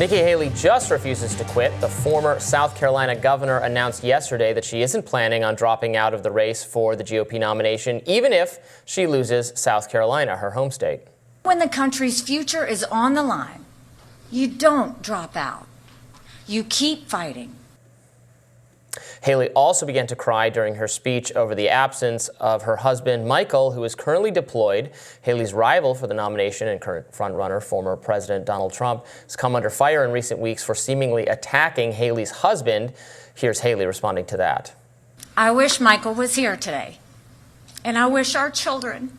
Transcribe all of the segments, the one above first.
Nikki Haley just refuses to quit. The former South Carolina governor announced yesterday that she isn't planning on dropping out of the race for the GOP nomination, even if she loses South Carolina, her home state. When the country's future is on the line, you don't drop out. You keep fighting. Haley also began to cry during her speech over the absence of her husband, Michael, who is currently deployed. Haley's rival for the nomination and current frontrunner, former President Donald Trump, has come under fire in recent weeks for seemingly attacking Haley's husband. Here's Haley responding to that. I wish Michael was here today, and I wish our children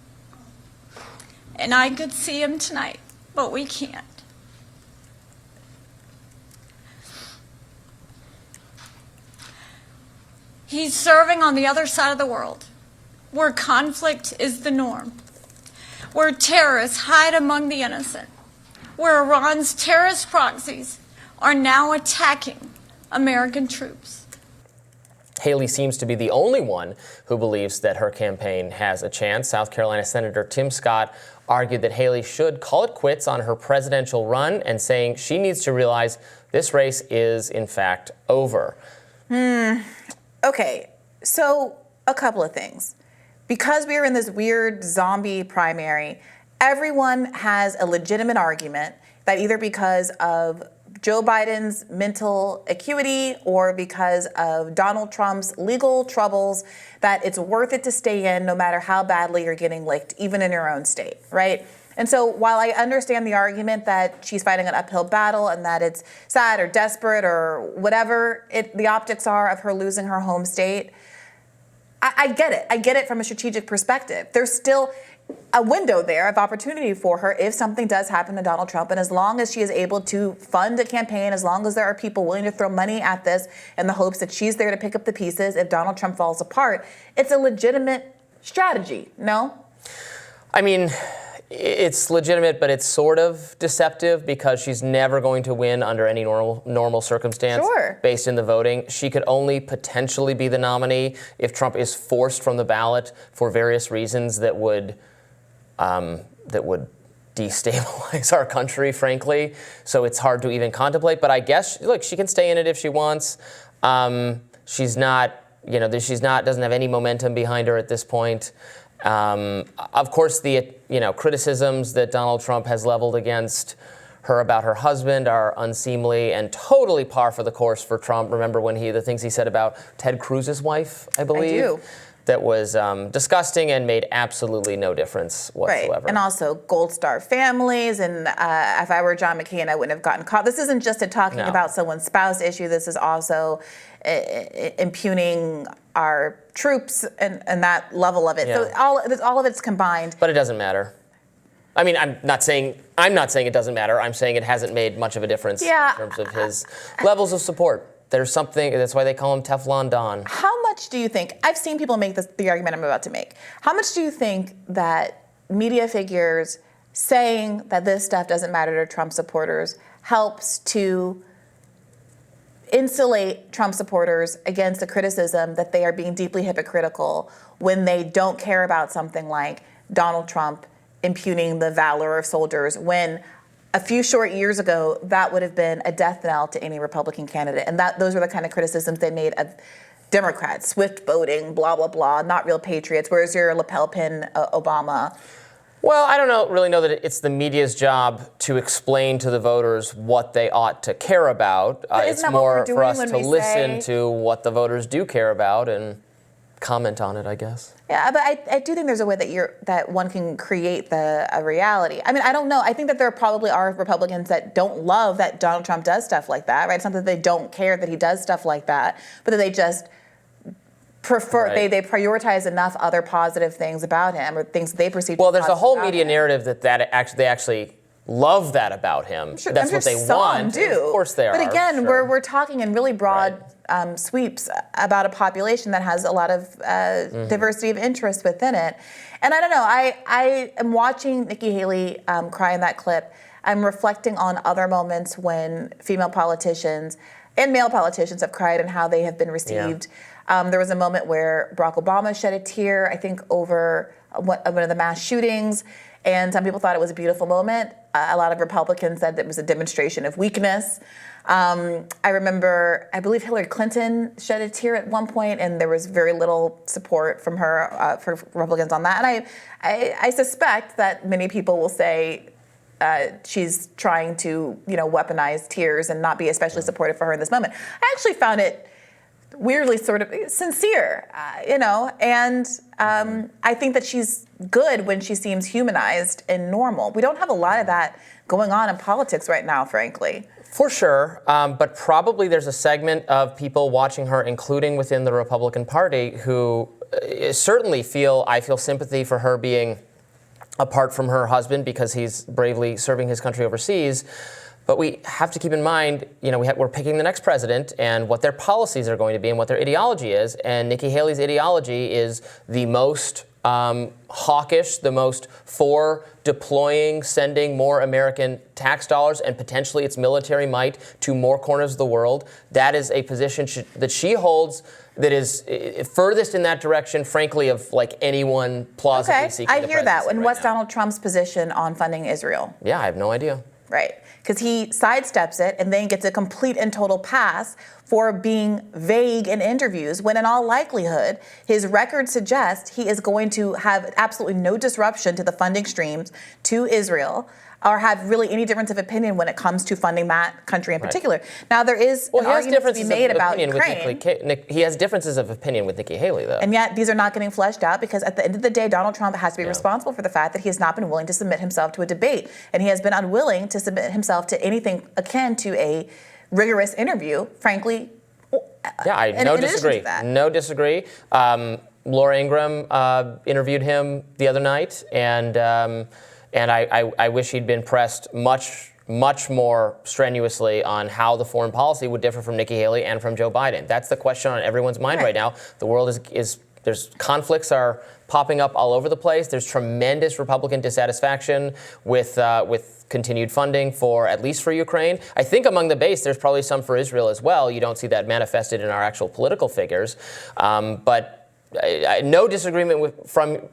and I could see him tonight, but we can't. He's serving on the other side of the world, where conflict is the norm, where terrorists hide among the innocent, where Iran's terrorist proxies are now attacking American troops. Haley seems to be the only one who believes that her campaign has a chance. South Carolina Senator Tim Scott argued that Haley should call it quits on her presidential run and saying she needs to realize this race is, in fact, over. Okay, so a couple of things. Because we are in this weird zombie primary, everyone has a legitimate argument that either because of Joe Biden's mental acuity or because of Donald Trump's legal troubles, that it's worth it to stay in no matter how badly you're getting licked, even in your own state, right? And so while I understand the argument that she's fighting an uphill battle and that it's sad or desperate or whatever the optics are of her losing her home state, I get it. I get it from a strategic perspective. There's still a window there of opportunity for her if something does happen to Donald Trump. And as long as she is able to fund a campaign, as long as there are people willing to throw money at this in the hopes that she's there to pick up the pieces if Donald Trump falls apart, it's a legitimate strategy, no? I mean, it's legitimate, but it's sort of deceptive because she's never going to win under any normal circumstance. Sure. Based in the voting. She could only potentially be the nominee if Trump is forced from the ballot for various reasons that would destabilize our country, frankly. So it's hard to even contemplate. But I guess, look, she can stay in it if she wants. She's not, doesn't have any momentum behind her at this point. Of course, the criticisms that Donald Trump has leveled against her about her husband are unseemly and totally par for the course for Trump. Remember when the things he said about Ted Cruz's wife, I believe? I do. That was disgusting and made absolutely no difference whatsoever. Right. And also Gold Star families. And if I were John McCain, I wouldn't have gotten caught. This isn't just talking about someone's spouse issue. This is also impugning our troops and that level of it. Yeah. So all of it's combined. But it doesn't matter. I mean, I'm not saying it doesn't matter. I'm saying it hasn't made much of a difference in terms of his levels of support. There's something, that's why they call him Teflon Don. How much do you think, I've seen people make the argument I'm about to make. How much do you think that media figures saying that this stuff doesn't matter to Trump supporters helps to insulate Trump supporters against the criticism that they are being deeply hypocritical when they don't care about something like Donald Trump impugning the valor of soldiers, when a few short years ago, that would have been a death knell to any Republican candidate. And those were the kind of criticisms they made of Democrats, swift voting, blah, blah, blah, not real patriots. Where's your lapel pin, Obama? Well, I don't really know that it's the media's job to explain to the voters what they ought to care about. It's more for us to listen to what the voters do care about and comment on it, I guess. Yeah, but I do think there's a way that one can create a reality. I mean, I don't know. I think that there probably are Republicans that don't love that Donald Trump does stuff like that, right? It's not that they don't care that he does stuff like that, but that they just prefer, they prioritize enough other positive things about him or things they perceive. Well, there's a whole media narrative that they actually love that about him. That's what they want. Do. Of course they are. But again, we're talking in really broad sweeps about a population that has a lot of diversity of interest within it. And I don't know, I am watching Nikki Haley cry in that clip. I'm reflecting on other moments when female politicians and male politicians have cried and how they have been received. There was a moment where Barack Obama shed a tear, I think, over one of the mass shootings. and some people thought it was a beautiful moment. A lot of Republicans said that it was a demonstration of weakness. I remember, I believe Hillary Clinton shed a tear at one point, and there was very little support from her for Republicans on that. And I suspect that many people will say she's trying to, weaponize tears and not be especially supportive for her in this moment. I actually found it weirdly sort of sincere, and I think that she's good when she seems humanized and normal. We don't have a lot of that going on in politics right now, frankly. For sure, but probably there's a segment of people watching her, including within the Republican Party, who certainly I feel sympathy for her being apart from her husband because he's bravely serving his country overseas. But we have to keep in mind, we're picking the next president and what their policies are going to be and what their ideology is. And Nikki Haley's ideology is the most hawkish, the most for deploying, sending more American tax dollars and potentially its military might to more corners of the world. That is a position that she holds that is furthest in that direction, frankly, of like anyone plausibly seeking the presidency. I hear that. And right what's now. Donald Trump's position on funding Israel? Yeah, I have no idea. Right. Because he sidesteps it and then gets a complete and total pass for being vague in interviews, when in all likelihood, his record suggests he is going to have absolutely no disruption to the funding streams to Israel or have really any difference of opinion when it comes to funding that country in particular. Now, there is an argument to be made about Ukraine. He has differences of opinion with Nikki Haley, though. And yet, these are not getting fleshed out because at the end of the day, Donald Trump has to be responsible for the fact that he has not been willing to submit himself to a debate. And he has been unwilling to submit himself to anything akin to a rigorous interview, frankly. Yeah, I no disagree. No disagree. Laura Ingraham interviewed him the other night, and I wish he'd been pressed much more strenuously on how the foreign policy would differ from Nikki Haley and from Joe Biden. That's the question on everyone's mind right now. The world there's conflicts are popping up all over the place. There's tremendous Republican dissatisfaction with continued funding at least for Ukraine. I think among the base, there's probably some for Israel as well. You don't see that manifested in our actual political figures, but. No disagreement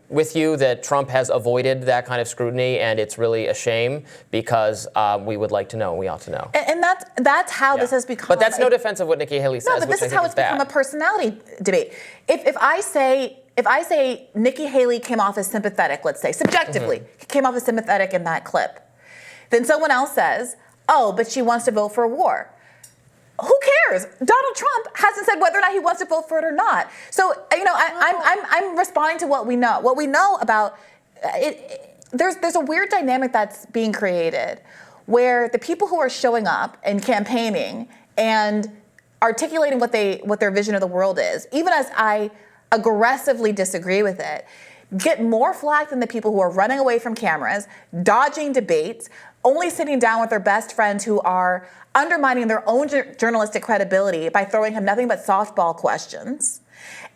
with you that Trump has avoided that kind of scrutiny, and it's really a shame because we would like to know, we ought to know. And that's how this has become. But that's no defense of what Nikki Haley says. No, but this is how it's become a personality debate. If I say Nikki Haley came off as sympathetic, let's say subjectively, came off as sympathetic in that clip, then someone else says, "Oh, but she wants to vote for a war." Who cares? Donald Trump hasn't said whether or not he wants to vote for it or not. So, I'm responding to what we know. What we know about it, there's a weird dynamic that's being created where the people who are showing up and campaigning and articulating what their vision of the world is, even as I aggressively disagree with it, get more flack than the people who are running away from cameras, dodging debates, only sitting down with their best friends who are undermining their own journalistic credibility by throwing him nothing but softball questions.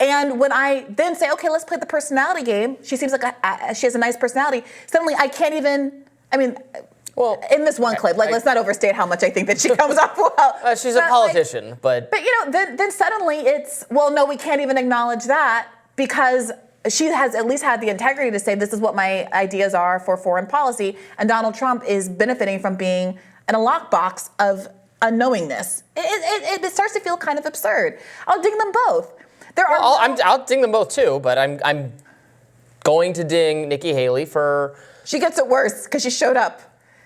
And when I then say, okay, let's play the personality game, she seems like she has a nice personality, suddenly I can't even, well, in this one clip, let's not overstate how much I think that she comes off well. She's a politician, but then suddenly it's, well, no, we can't even acknowledge that because she has at least had the integrity to say this is what my ideas are for foreign policy, and Donald Trump is benefiting from being in a lockbox of unknowingness. It starts to feel kind of absurd. I'll ding them both. I'll ding them both too, but I'm going to ding Nikki Haley for. She gets it worse because she showed up.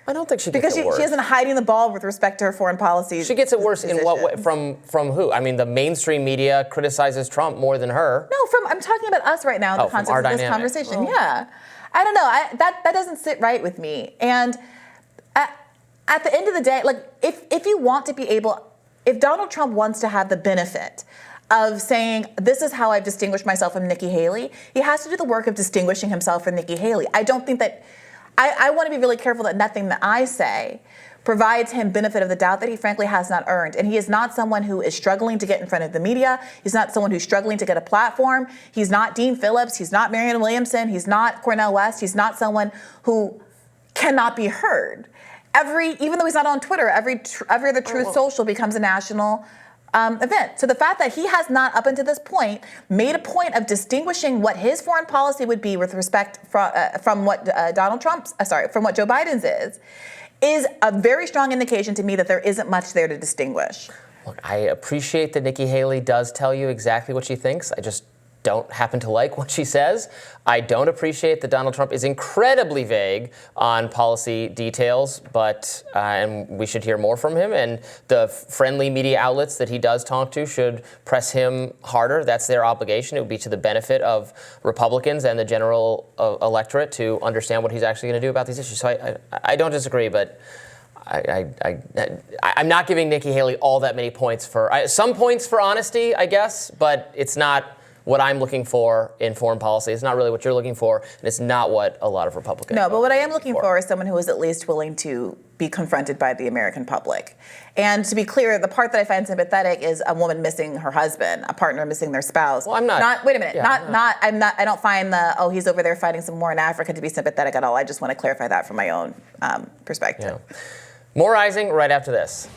I don't think she gets it worse. Because she isn't hiding the ball with respect to her foreign policy. She gets it worse in what way? From who? I mean, the mainstream media criticizes Trump more than her. No, I'm talking about us right now in the context of this conversation. Well, yeah. I don't know. That doesn't sit right with me. And at the end of the day, if you want to be able, if Donald Trump wants to have the benefit of saying, this is how I've distinguished myself from Nikki Haley, he has to do the work of distinguishing himself from Nikki Haley. I don't think that, I want to be really careful that nothing that I say provides him benefit of the doubt that he frankly has not earned. And he is not someone who is struggling to get in front of the media. He's not someone who's struggling to get a platform. He's not Dean Phillips. He's not Marianne Williamson. He's not Cornel West. He's not someone who cannot be heard. Even though he's not on Twitter, every other Truth Social becomes a national event. So the fact that he has not, up until this point, made a point of distinguishing what his foreign policy would be with respect from what from what Joe Biden's is a very strong indication to me that there isn't much there to distinguish. Look, I appreciate that Nikki Haley does tell you exactly what she thinks. I just don't happen to like what she says. I don't appreciate that Donald Trump is incredibly vague on policy details, but and we should hear more from him. And the friendly media outlets that he does talk to should press him harder. That's their obligation. It would be to the benefit of Republicans and the general electorate to understand what he's actually going to do about these issues. So I don't disagree, but I'm not giving Nikki Haley all that many points some points for honesty, I guess, but it's not what I'm looking for in foreign policy. It's not really what you're looking for, and it's not what a lot of Republicans No, but what I am looking for is someone who is at least willing to be confronted by the American public. And to be clear, the part that I find sympathetic is a woman missing her husband, a partner missing their spouse. Well, I'm not. Wait a minute. Yeah, I don't find he's over there fighting some war in Africa to be sympathetic at all. I just want to clarify that from my own perspective. Yeah. More Rising right after this.